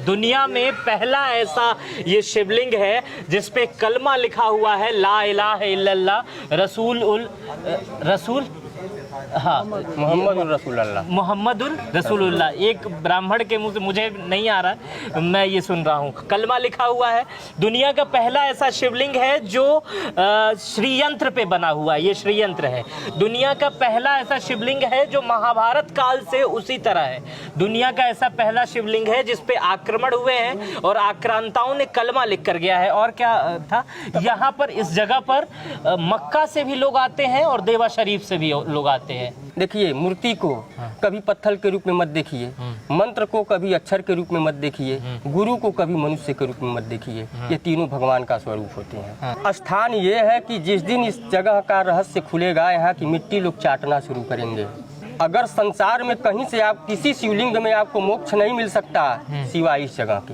दुनिया में पहला ऐसा ये शिवलिंग है जिस पे कलमा लिखा हुआ है, ला इलाहा इल्लल्लाह रसूल हाँ मोहम्मदुर रसूलुल्लाह। एक ब्राह्मण के मुंह से, मुझे नहीं आ रहा, मैं ये सुन रहा हूँ, कलमा लिखा हुआ है। दुनिया का पहला ऐसा शिवलिंग है जो श्रीयंत्र पे बना हुआ है, ये श्रीयंत्र है। दुनिया का पहला ऐसा शिवलिंग है जो महाभारत काल से उसी तरह है। दुनिया का ऐसा पहला शिवलिंग है जिस पे आक्रमण हुए हैं और आक्रांताओं ने कलमा लिख कर गया है। और क्या था यहाँ पर, इस जगह पर मक्का से भी लोग आते हैं और देवा शरीफ से भी लोग आते हैं। देखिए, मूर्ति को कभी पत्थर के रूप में मत देखिए, मंत्र को कभी अक्षर के रूप में मत देखिए, गुरु को कभी मनुष्य के रूप में मत देखिए। ये तीनों भगवान का स्वरूप होते हैं। स्थान ये है कि जिस दिन इस जगह का रहस्य खुलेगा, यहाँ की मिट्टी लोग चाटना शुरू करेंगे। अगर संसार में कहीं से आप किसी शिवलिंग में आपको मोक्ष नहीं मिल सकता सिवाय इस जगह के।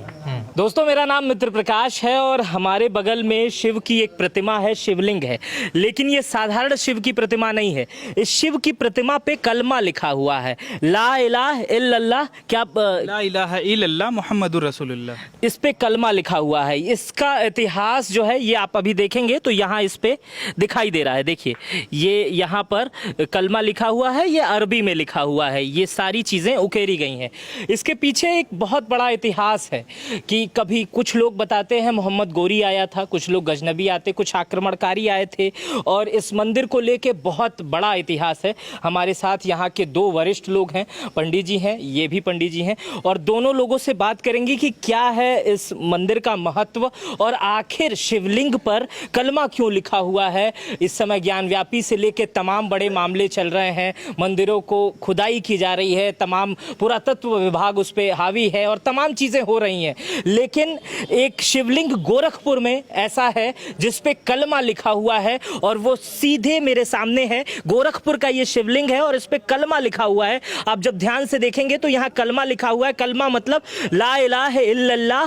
दोस्तों, मेरा नाम मित्र प्रकाश है और हमारे बगल में शिव की एक प्रतिमा है, शिवलिंग है। लेकिन ये साधारण शिव की प्रतिमा नहीं है। इस शिव की प्रतिमा पे कलमा लिखा हुआ है, ला इलाहा इल्लल्लाह, क्या ला इलाहा इल्लल्लाह मुहम्मदुर रसूलुल्लाह। इस पे कलमा लिखा हुआ है। इसका इतिहास जो है ये आप अभी देखेंगे तो यहाँ इस पे दिखाई दे रहा है। देखिए, ये यहाँ पर कलमा लिखा हुआ है, ये अरबी में लिखा हुआ है। ये सारी चीज़ें उकेरी गई हैं। इसके पीछे एक बहुत बड़ा इतिहास है कि कभी कुछ लोग बताते हैं मोहम्मद गोरी आया था, कुछ लोग गजनबी आते, कुछ आक्रमणकारी आए थे। और इस मंदिर को लेके बहुत बड़ा इतिहास है। हमारे साथ यहाँ के दो वरिष्ठ लोग हैं, पंडित जी हैं, ये भी पंडित जी हैं, और दोनों लोगों से बात करेंगे कि क्या है इस मंदिर का महत्व और आखिर शिवलिंग पर कलमा क्यों लिखा हुआ है। इस समय ज्ञानव्यापी से लेके तमाम बड़े मामले चल रहे हैं, मंदिरों को खुदाई की जा रही है, तमाम पुरातत्व विभाग उस पर हावी है और तमाम चीज़ें हो रही हैं। लेकिन एक शिवलिंग गोरखपुर में ऐसा है जिस पे कलमा लिखा हुआ है और वो सीधे मेरे सामने है। गोरखपुर का ये शिवलिंग है और इस पे कलमा लिखा हुआ है। आप जब ध्यान से देखेंगे तो यहाँ कलमा लिखा हुआ है। कलमा मतलब ला इलाहा इल्लल्लाह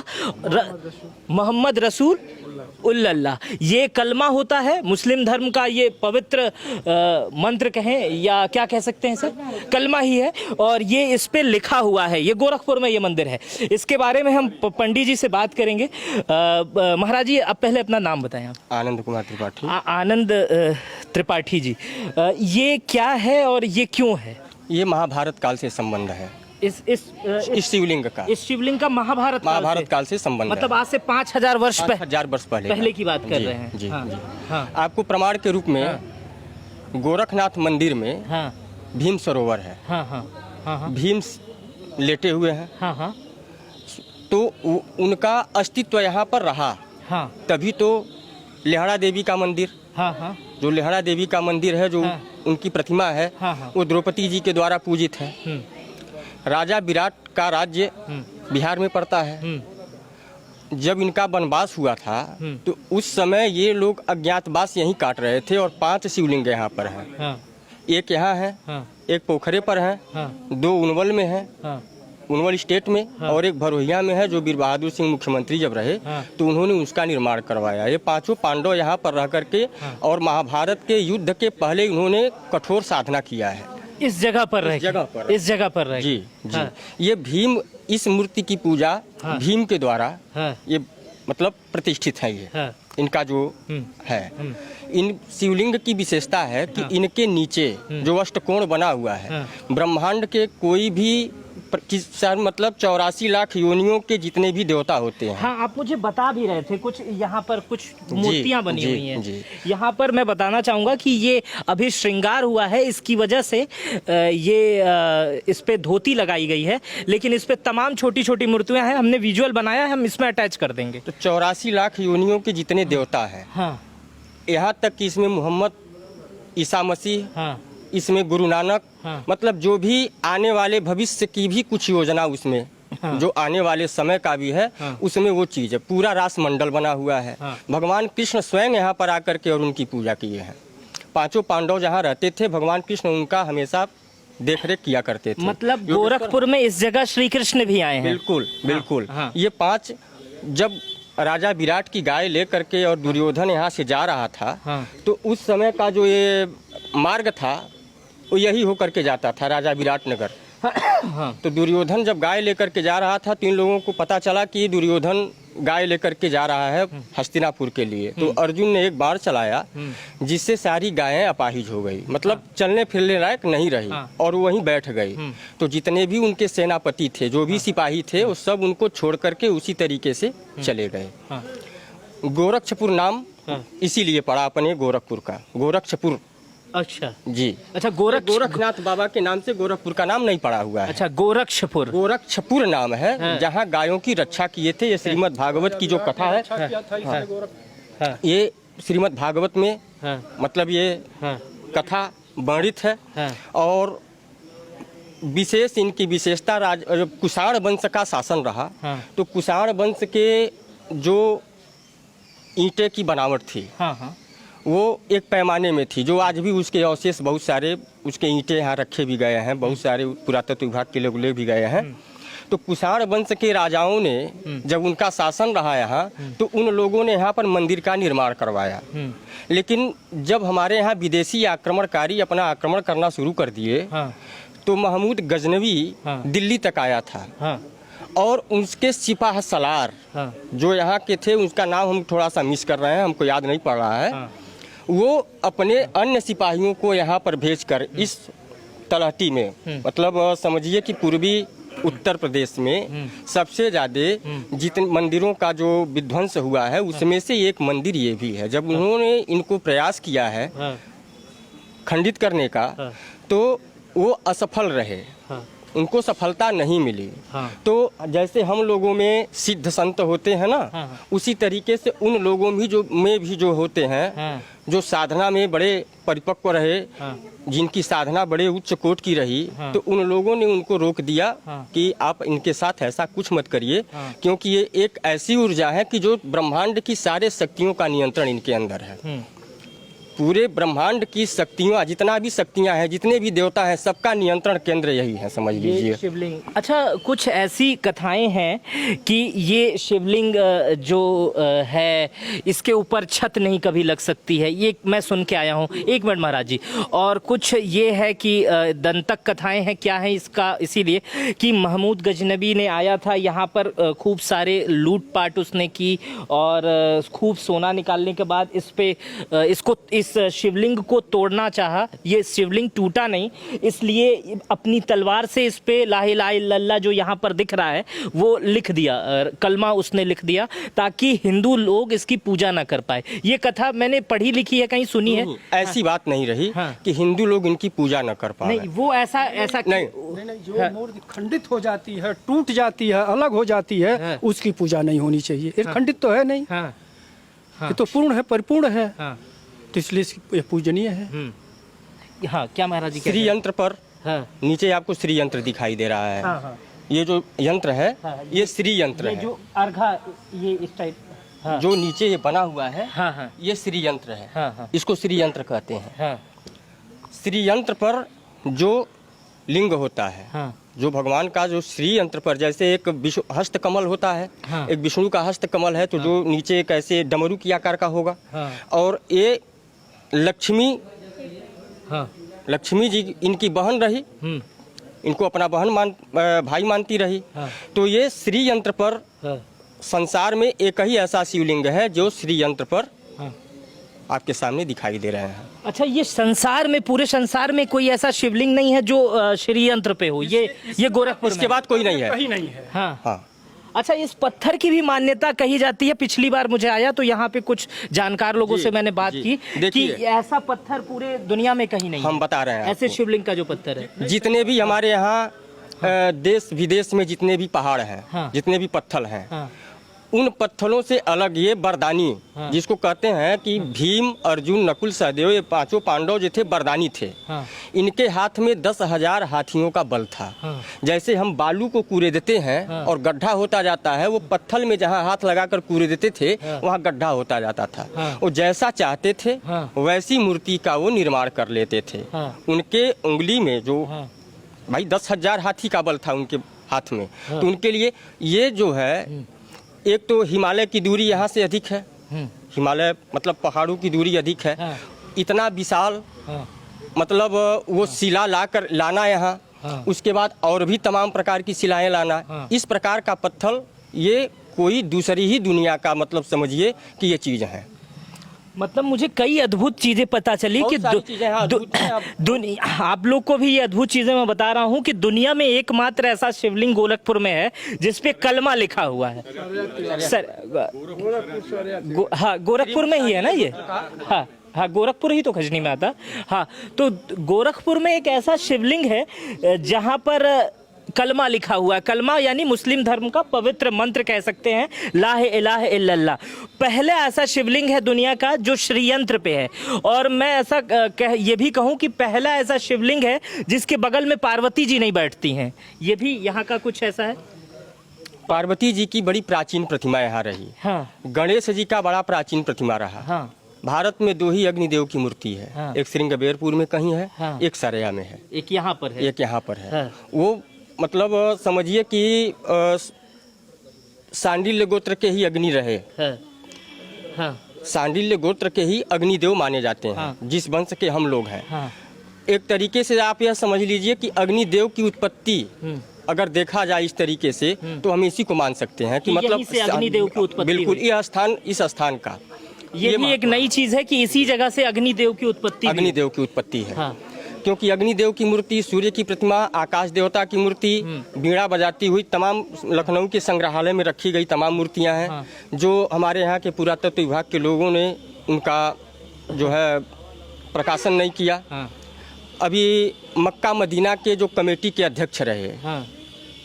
मोहम्मद रसूल उल्लल्लाह, ये कलमा होता है। मुस्लिम धर्म का ये पवित्र मंत्र कहें या क्या कह सकते हैं सर, कलमा ही है। और ये इस पे लिखा हुआ है। ये गोरखपुर में ये मंदिर है। इसके बारे में हम पंडित जी से बात करेंगे। महाराज जी, आप पहले अपना नाम बताएं। आप आनंद कुमार त्रिपाठी। आनंद त्रिपाठी जी, ये क्या है और ये क्यों है? ये महाभारत काल से संबंध है। इस शिवलिंग का, इस शिवलिंग का महाभारत काल से संबंध, मतलब आज से 5000 वर्ष पहले की बात कर रहे हैं। जी, हाँ, जी। हाँ। आपको प्रमाण के रूप में गोरखनाथ मंदिर में भीम सरोवर है। हाँ, हाँ, हाँ, हाँ। भीम लेटे हुए हैं। हाँ, हाँ। तो उनका अस्तित्व यहाँ पर रहा। हाँ। तभी तो लेहड़ा देवी का मंदिर, हाँ, हाँ। जो लेहड़ा देवी का मंदिर है, जो उनकी प्रतिमा है, हाँ, हाँ। वो द्रौपदी जी के द्वारा पूजित है। राजा विराट का राज्य बिहार में पड़ता है। जब इनका वनवास हुआ था तो उस समय ये लोग अज्ञातवास यहीं काट रहे थे और 5 शिवलिंग यहाँ पर हैं। एक यहाँ है, एक पोखरे पर है, 2 उनवल में है, उनवल स्टेट में, और एक भरोहिया में है, जो वीर बहादुर सिंह मुख्यमंत्री जब रहे तो उन्होंने उसका निर्माण करवाया। ये 5 पांडव यहाँ पर रह करके और महाभारत के युद्ध के पहले उन्होंने कठोर साधना किया है। इस जगह पर रह जी, जी। हाँ। ये भीम, इस मूर्ति की पूजा भीम के द्वारा ये मतलब प्रतिष्ठित है। ये इनका जो है, इन शिवलिंग की विशेषता है कि इनके नीचे जो अष्टकोण बना हुआ है, ब्रह्मांड के कोई भी मतलब 84 लाख योनियों के जितने भी देवता होते हैं। हाँ, आप मुझे बता भी रहे थे कुछ यहाँ पर कुछ मूर्तियाँ बनी हुई हैं। यहाँ पर मैं बताना चाहूँगा कि ये अभी श्रृंगार हुआ है, इसकी वजह से ये इस पे धोती लगाई गई है, लेकिन इस पे तमाम छोटी छोटी मूर्तियाँ हैं। हमने विजुअल बनाया है, हम इसमें अटैच कर देंगे। तो 84 लाख योनियों के जितने देवता है, यहाँ तक कि इसमें मोहम्मद, ईसा मसीह, इसमें गुरु नानक, मतलब जो भी आने वाले भविष्य की भी कुछ योजना उसमें, जो आने वाले समय का भी है, उसमें वो चीज है। पूरा रास मंडल बना हुआ है। भगवान कृष्ण स्वयं यहाँ पर आकर के और उनकी पूजा किए हैं। 5 पांडव जहाँ रहते थे, भगवान कृष्ण उनका हमेशा देखरेख किया करते थे। मतलब गोरखपुर में इस जगह श्री कृष्ण भी आए हैं। बिल्कुल, बिल्कुल। ये 5, जब राजा विराट की गाय लेकर के और दुर्योधन यहाँ से जा रहा था, तो उस समय का जो ये मार्ग था वो यही होकर के जाता था, राजा विराट नगर। तो दुर्योधन जब गाय लेकर के जा रहा था तो इन लोगों को पता चला कि दुर्योधन गाय लेकर के जा रहा है हस्तिनापुर के लिए। तो अर्जुन ने एक बाण चलाया जिससे सारी गायें अपाहिज हो गई, मतलब चलने फिरने लायक नहीं रही और वो वहीं बैठ गई। तो जितने भी उनके सेनापति थे, जो भी सिपाही थे, वो सब उनको छोड़ करके उसी तरीके से चले गए। गोरक्षपुर नाम इसीलिए पड़ा अपने गोरखपुर का, गोरक्षपुर। अच्छा जी। अच्छा, गोरखनाथ बाबा के नाम से गोरखपुर का नाम नहीं पड़ा हुआ है। अच्छा, गोरक्षपुर। गोरक्षपुर नाम है जहाँ गायों की रक्षा किए थे। ये श्रीमद् भागवत की जो कथा है, ये श्रीमद् भागवत में मतलब ये कथा वर्णित है। और विशेष इनकी विशेषता कुषाण वंश का शासन रहा। तो कुषाण वंश के जो ईंटे की बनावट थी वो एक पैमाने में थी, जो आज भी उसके अवशेष बहुत सारे उसके ईंटे यहाँ रखे भी गए हैं, बहुत सारे पुरातत्व विभाग के लोग ले भी गए हैं। तो कुषाण वंश के राजाओं ने जब उनका शासन रहा यहाँ, तो उन लोगों ने यहाँ पर मंदिर का निर्माण करवाया। लेकिन जब हमारे यहाँ विदेशी आक्रमणकारी अपना आक्रमण करना शुरू कर दिए, तो महमूद गजनवी दिल्ली तक आया था और उसके सिपाह सलार जो यहाँ के थे, उसका नाम हम थोड़ा सा मिस कर रहे हैं, हमको याद नहीं पड़ रहा है। वो अपने अन्य सिपाहियों को यहाँ पर भेजकर इस तलहटी में, मतलब समझिए कि पूर्वी उत्तर प्रदेश में सबसे ज़्यादा जितने मंदिरों का जो विध्वंस हुआ है, उसमें से एक मंदिर ये भी है। जब उन्होंने इनको प्रयास किया है खंडित करने का, तो वो असफल रहे, उनको सफलता नहीं मिली। तो जैसे हम लोगों में सिद्ध संत होते हैं ना, उसी तरीके से उन लोगों में भी जो होते हैं, जो साधना में बड़े परिपक्व रहे, जिनकी साधना बड़े उच्च कोट की रही, तो उन लोगों ने उनको रोक दिया कि आप इनके साथ ऐसा कुछ मत करिए, क्योंकि ये एक ऐसी ऊर्जा है कि जो ब्रह्मांड की सारे शक्तियों का नियंत्रण इनके अंदर है। पूरे ब्रह्मांड की शक्तियाँ, जितना भी शक्तियाँ हैं, जितने भी देवता हैं, सबका नियंत्रण केंद्र यही है, समझ लीजिए। शिवलिंग। अच्छा, कुछ ऐसी कथाएं हैं कि ये शिवलिंग जो है, इसके ऊपर छत नहीं कभी लग सकती है, ये मैं सुन के आया हूँ। एक मिनट महाराज जी। और कुछ ये है कि दंतक कथाएं हैं, क्या है इसका? इसीलिए कि महमूद गजनबी ने आया था यहाँ पर, खूब सारे लूटपाट उसने की और खूब सोना निकालने के बाद इस शिवलिंग को तोड़ना चाहा। ये शिवलिंग टूटा नहीं, इसलिए अपनी तलवार से इस पे ला इलाहा इल्लल्लाह जो यहाँ पर दिख रहा है वो लिख दिया, कलमा उसने लिख दिया, ताकि हिंदू लोग इसकी पूजा ना कर पाए। ये कथा मैंने पढ़ी लिखी है, कहीं सुनी है। ऐसी बात नहीं रही कि हिंदू लोग इनकी पूजा न कर पाए। नहीं, वो ऐसा नहीं, जो मूर्ति खंडित हो जाती है, टूट जाती है, अलग हो जाती है, उसकी पूजा नहीं होनी चाहिए। ये खंडित तो है नहीं, ये तो पूर्ण है, परिपूर्ण है, तो इसलिए ये पूजनीय है। हाँ, क्या महाराज जी? श्री यंत्र पर नीचे आपको श्री यंत्र दिखाई दे रहा है। ये जो यंत्र है, ये श्री यंत्र है। जो अर्घा, ये इस टाइप जो नीचे ये बना हुआ है, ये श्री यंत्र है। इसको श्री यंत्र कहते हैं। श्री यंत्र पर जो लिंग होता है, जो भगवान का जो श्री यंत्र पर, जैसे एक हस्त कमल होता है, एक विष्णु का हस्त कमल है, तो जो नीचे एक ऐसे डमरू की आकार का होगा, और ये लक्ष्मी जी इनकी बहन रही, इनको अपना भाई मानती रही। तो ये श्री यंत्र पर संसार में एक ही ऐसा शिवलिंग है जो श्री यंत्र पर आपके सामने दिखाई दे रहे हैं। अच्छा, ये संसार में, पूरे संसार में कोई ऐसा शिवलिंग नहीं है जो श्री यंत्र पे हो? ये गोरखपुर, इसके बाद कोई नहीं है, कहीं नहीं है। हाँ। अच्छा, इस पत्थर की भी मान्यता कही जाती है। पिछली बार मुझे आया तो यहाँ पे कुछ जानकार लोगों से मैंने बात की कि ऐसा पत्थर पूरे दुनिया में कहीं नहीं, हम बता रहे हैं ऐसे शिवलिंग का जो पत्थर है। जितने भी हमारे यहाँ देश विदेश में जितने भी पहाड़ हैं, जितने भी पत्थर हैं, उन पत्थरों से अलग ये बरदानी, जिसको कहते हैं कि भीम, अर्जुन, नकुल, सहदेव, ये पांचों पांडव जो थे बरदानी थे। इनके हाथ में 10,000 हाथियों का बल था। जैसे हम बालू को कूरे देते हैं और गड्ढा होता जाता है, वो पत्थर में जहाँ हाथ लगाकर कूरे देते थे, वहाँ गड्ढा होता जाता था। वो जैसा चाहते थे वैसी मूर्ति का वो निर्माण कर लेते थे। उनके उंगली में जो भाई 10,000 हाथी का बल था उनके हाथ में, तो उनके लिए ये जो है, एक तो हिमालय की दूरी यहाँ से अधिक है, हिमालय मतलब पहाड़ों की दूरी अधिक है, इतना विशाल, मतलब वो शिला लाना यहाँ उसके बाद और भी तमाम प्रकार की शिलाएं लाना, इस प्रकार का पत्थर ये कोई दूसरी ही दुनिया का मतलब समझिए कि ये चीज़ है। मतलब मुझे कई अद्भुत चीजें पता चली कि बहुत सारी चीजें हैं, अद्भुत हैं। आप लोग को भी ये अद्भुत चीजें मैं बता रहा हूँ कि दुनिया में एकमात्र ऐसा शिवलिंग गोरखपुर में है जिसपे कलमा लिखा हुआ है। हाँ, गोरखपुर में ही है ना ये। हाँ हाँ, गोरखपुर ही तो खजनी में आता। हाँ, तो गोरखपुर में एक ऐसा शिवलिंग है जहाँ पर कलमा लिखा हुआ है। कलमा यानी मुस्लिम धर्म का पवित्र मंत्र कह सकते हैं, ला इलाहा इल्लल्लाह। पहला ऐसा शिवलिंग है दुनिया का जो श्रीयंत्र पे है। और मैं ऐसा ये भी कहूँ कि पहला ऐसा शिवलिंग है जिसके बगल में पार्वती जी नहीं बैठती हैं। ये भी यहाँ का कुछ ऐसा है। पार्वती जी की बड़ी प्राचीन प्रतिमा यहाँ रही। हाँ। गणेश जी का बड़ा प्राचीन प्रतिमा रहा। हाँ। भारत में 2 ही अग्निदेव की मूर्ति है। हाँ। एक श्रृंगबेरपुर में कहीं है। हाँ। एक सरया में है। एक यहाँ पर है। एक यहाँ पर है। हाँ। वो मतलब समझिए कि सांडिल्य गोत्र के ही अग्नि रहे। हाँ। हाँ। सांडिल्य गोत्र के ही अग्निदेव माने जाते हैं। हाँ। जिस वंश के हम लोग हैं। हाँ। एक तरीके से आप यह समझ लीजिए कि अग्निदेव की उत्पत्ति अगर देखा जाए इस तरीके से तो हम इसी को मान सकते हैं कि मतलब यहीं से अग्निदेव की उत्पत्ति बिल्कुल हुई। यह स्थान इस स्थान का ये भी एक नई चीज है कि इसी जगह से अग्निदेव की उत्पत्ति हुई। अग्निदेव की उत्पत्ति है। हाँ। क्योंकि अग्निदेव की मूर्ति, सूर्य की प्रतिमा, आकाश देवता की मूर्ति, बीड़ा बजाती हुई तमाम लखनऊ के संग्रहालय में रखी गई तमाम मूर्तियां हैं। हाँ। जो हमारे यहाँ के पुरातत्व विभाग के लोगों ने उनका जो है प्रकाशन नहीं किया। हाँ। अभी मक्का मदीना के जो कमेटी के अध्यक्ष रहे, हाँ।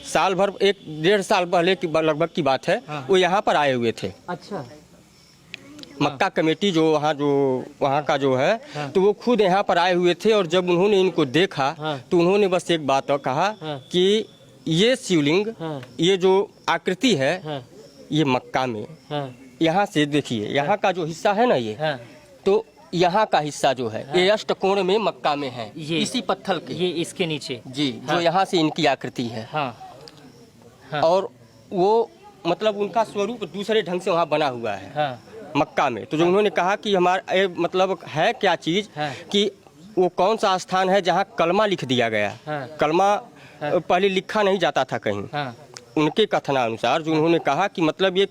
साल भर 1-1.5 साल पहले की लगभग की बात है। हाँ। वो यहाँ पर आए हुए थे। अच्छा। मक्का कमेटी जो वहाँ का जो है, हाँ। तो वो खुद यहाँ पर आए हुए थे। और जब उन्होंने इनको देखा हाँ। तो उन्होंने बस एक बात और कहा हाँ। कि ये शिवलिंग, हाँ। ये जो आकृति है, हाँ। ये मक्का में, हाँ। यहाँ से देखिए, यहाँ का जो हिस्सा है ना ये, हाँ। तो यहाँ का हिस्सा जो है ये अष्टकोण में मक्का में है, ये इसी पत्थर के। ये इसके नीचे। जी, हाँ। जो यहाँ से इनकी आकृति है। हाँ। हाँ। और वो मतलब उनका स्वरूप दूसरे ढंग से वहाँ बना हुआ है। हाँ। मक्का में। तो जो उन्होंने कहा कि हमारा मतलब है क्या चीज़, हाँ। कि वो कौन सा स्थान है जहाँ कलमा लिख दिया गया। हाँ। कलमा पहले लिखा नहीं जाता था कहीं। हाँ। उनके कथनानुसार जो उन्होंने कहा कि मतलब ये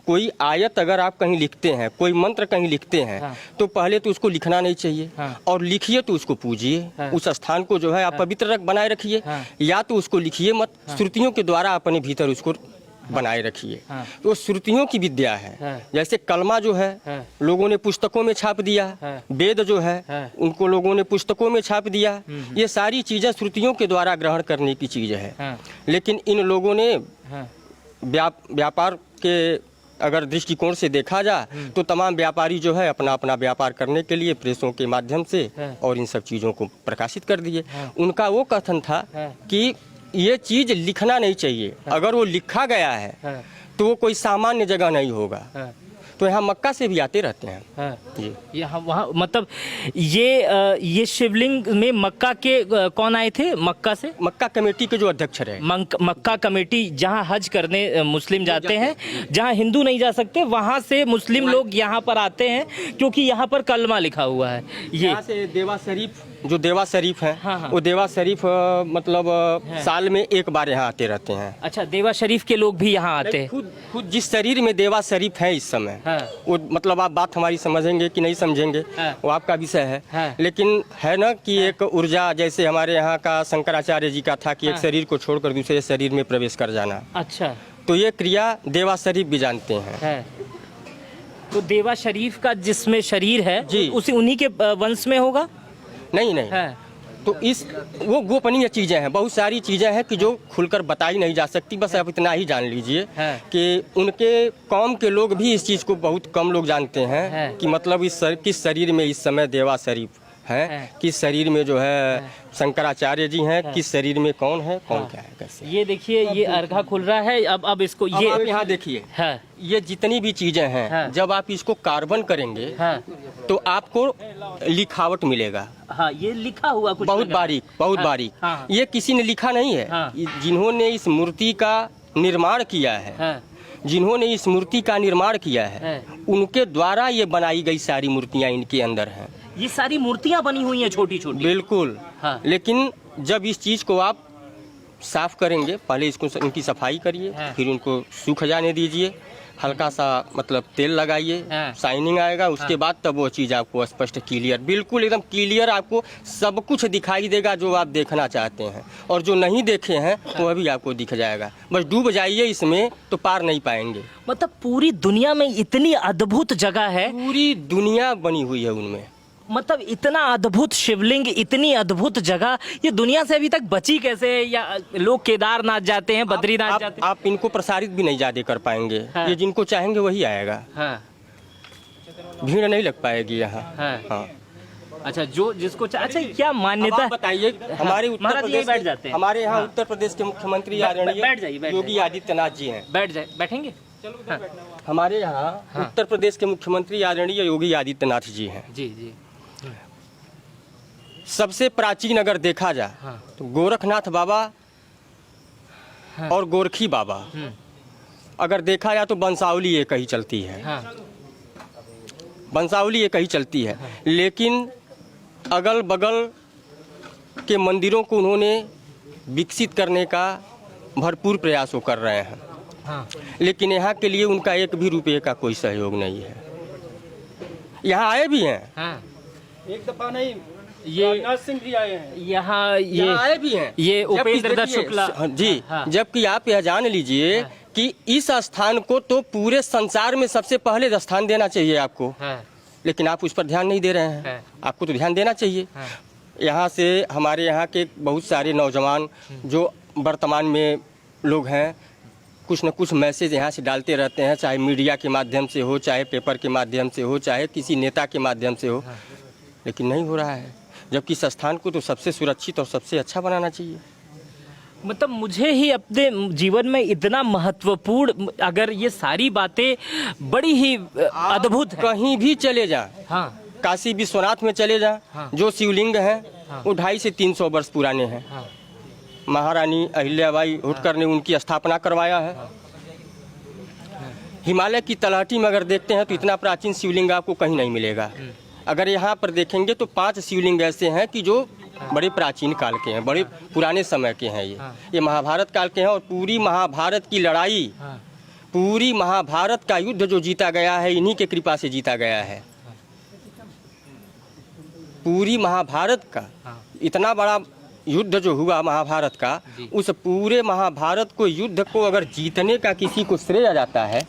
कोई आयत अगर आप कहीं लिखते हैं, कोई मंत्र कहीं लिखते हैं, हाँ। तो पहले तो उसको लिखना नहीं चाहिए। हाँ। और लिखिए तो उसको पूजिए। हाँ। उस स्थान को जो है आप पवित्र बनाए रखिए। हाँ। या तो उसको लिखिए मत, श्रुतियों के द्वारा अपने भीतर उसको बनाए रखिए। हाँ। तो श्रुतियों की विद्या है। हाँ। जैसे कलमा जो है हाँ। लोगों ने पुस्तकों में छाप दिया। हाँ। वेद जो है हाँ। उनको लोगों ने पुस्तकों में छाप दिया। ये सारी चीज़ें श्रुतियों के द्वारा ग्रहण करने की चीज़ है। हाँ। लेकिन इन लोगों ने हाँ। व्यापार के अगर दृष्टिकोण से देखा जाए तो तमाम व्यापारी जो है अपना अपना व्यापार करने के लिए प्रेसों के माध्यम से हाँ। और इन सब चीज़ों को प्रकाशित कर दिए। हाँ। उनका वो कथन था हाँ। कि ये चीज़ लिखना नहीं चाहिए। अगर वो लिखा गया है हाँ। तो वो कोई सामान्य जगह नहीं होगा। हाँ। तो यहाँ मक्का से भी आते रहते हैं। हाँ। जी। यहाँ वहाँ मतलब ये शिवलिंग में मक्का के कौन आए थे? मक्का से मक्का कमेटी के जो अध्यक्ष रहे। मक्का कमेटी जहाँ हज करने मुस्लिम जाते हैं, जहाँ हिंदू नहीं जा सकते, वहाँ से मुस्लिम लोग यहाँ पर आते हैं क्योंकि यहाँ पर कलमा लिखा हुआ है। ये यहाँ से देवा शरीफ, जो देवा शरीफ है, हाँ, हाँ। वो देवा शरीफ मतलब साल में एक बार यहाँ आते रहते हैं। अच्छा, देवा शरीफ के लोग भी यहाँ आते हैं। खुद जिस शरीर में देवा शरीफ है इस समय, हाँ। वो मतलब आप बात हमारी समझेंगे कि नहीं समझेंगे, हाँ। वो आपका विषय है। हाँ। लेकिन है ना कि एक ऊर्जा, जैसे हमारे यहाँ का शंकराचार्य जी का था कि एक हाँ। शरीर को छोड़कर दूसरे शरीर में प्रवेश कर जाना। अच्छा। तो ये क्रिया देवा शरीफ भी जानते हैं। है। तो देवा शरीफ का जिसमें शरीर है जी। उसी उन्हीं के वंश में होगा? नहीं नहीं, है। तो वो गोपनीय चीज़ें हैं। बहुत सारी चीज़ें हैं कि जो खुलकर बताई नहीं जा सकती। बस आप इतना ही जान लीजिए हाँ। कि उनके कौम के लोग भी इस चीज़ को बहुत कम लोग जानते हैं। हाँ। कि मतलब किस शरीर में इस समय देवा शरीफ है, हाँ। किस शरीर में जो है शंकराचार्य जी हैं, किस शरीर में कौन है, कौन क्या है, कैसे। ये देखिए, ये अर्घा खुल रहा है। अब इसको अब ये आप यहाँ देखिए, है। ये जितनी भी चीज़ें हैं, हाँ। जब आप इसको कार्बन करेंगे हाँ। तो आपको लिखावट मिलेगा। हाँ, ये लिखा हुआ कुछ बहुत लगा। बारीक, बहुत हाँ, बारीक। हाँ। ये किसी ने लिखा नहीं है। हाँ। जिन्होंने इस मूर्ति का निर्माण किया है, हाँ। जिन्होंने इस मूर्ति का निर्माण किया है, हाँ। उनके द्वारा ये बनाई गई सारी मूर्तियां इनके अंदर हैं। ये सारी मूर्तियां बनी हुई हैं छोटी छोटी। बिल्कुल। हाँ। लेकिन जब इस चीज़ को आप साफ करेंगे, पहले इसको इनकी सफाई करिए, फिर उनको सूख जाने दीजिए, हल्का सा मतलब तेल लगाइए, शाइनिंग आएगा, उसके बाद तब वो चीज़ आपको स्पष्ट क्लियर, बिल्कुल एकदम क्लियर आपको सब कुछ दिखाई देगा जो आप देखना चाहते हैं, और जो नहीं देखे हैं वो अभी आपको दिख जाएगा। बस डूब जाइए इसमें तो पार नहीं पाएंगे। मतलब पूरी दुनिया में इतनी अद्भुत जगह है, पूरी दुनिया बनी हुई है उनमें। मतलब इतना अद्भुत शिवलिंग, इतनी अद्भुत जगह, ये दुनिया से अभी तक बची कैसे है? या लोग केदारनाथ जाते हैं, बद्रीनाथ जाते हैं? आप इनको प्रसारित भी नहीं ज्यादा कर पाएंगे। ये जिनको चाहेंगे वही आएगा, भीड़ नहीं लग पाएगी यहाँ। हाँ। अच्छा, जो जिसको अच्छा, क्या मान्यता है? बताइए, हमारे उत्तर महाराज यही प्रदेश बैठ जाते हैं। हमारे यहाँ उत्तर प्रदेश के मुख्यमंत्री आदरणीय योगी आदित्यनाथ जी हैं। बैठ जाए, बैठेंगे। हमारे यहाँ उत्तर प्रदेश के मुख्यमंत्री आदरणीय योगी आदित्यनाथ जी हैं। जी जी। सबसे प्राचीन अगर देखा जाए तो गोरखनाथ बाबा और गोरखी बाबा, अगर देखा जाए तो वंशावली एक ही चलती है, वंशावली एक ही चलती है। लेकिन अगल बगल के मंदिरों को उन्होंने विकसित करने का भरपूर प्रयास वो कर रहे हैं, लेकिन यहाँ के लिए उनका एक भी रुपये का कोई सहयोग नहीं है। यहाँ आए भी हैं, एक दफा नहीं, ये राजनाथ सिंह भी आए हैं यहाँ, ये आए भी हैं, ये उपेंद्र दत्त देखिए, शुक्ला जी। जबकि आप यह जान लीजिए कि इस स्थान को तो पूरे संसार में सबसे पहले स्थान देना चाहिए आपको, लेकिन आप उस पर ध्यान नहीं दे रहे हैं। आपको तो ध्यान देना चाहिए। यहाँ से हमारे यहाँ के बहुत सारे नौजवान जो वर्तमान में लोग हैं, कुछ न कुछ मैसेज यहाँ से डालते रहते हैं, चाहे मीडिया के माध्यम से हो, चाहे पेपर के माध्यम से हो, चाहे किसी नेता के माध्यम से हो, लेकिन नहीं हो रहा है। जबकि इस स्थान को तो सबसे सुरक्षित और सबसे अच्छा बनाना चाहिए। मतलब मुझे ही अपने जीवन में इतना महत्वपूर्ण, अगर ये सारी बातें बड़ी ही अद्भुत है। कहीं भी चले जाएं, काशी विश्वनाथ में चले जाएं, जो शिवलिंग हैं वो 250 से 300 वर्ष पुराने हैं। महारानी अहिल्याबाई होटकर ने उनकी स्थापना करवाया है। हिमालय की तलहटी में अगर देखते हैं तो इतना प्राचीन शिवलिंग आपको कहीं नहीं मिलेगा। अगर यहाँ पर देखेंगे तो 5 शिवलिंग ऐसे हैं कि जो बड़े प्राचीन काल के हैं, बड़े पुराने समय के हैं। ये महाभारत काल के हैं, और पूरी महाभारत की लड़ाई, पूरी महाभारत का युद्ध जो जीता गया है, इन्हीं के कृपा से जीता गया है। पूरी महाभारत का इतना बड़ा युद्ध जो हुआ महाभारत का, उस पूरे महाभारत को युद्ध को अगर जीतने का किसी को श्रेय जाता है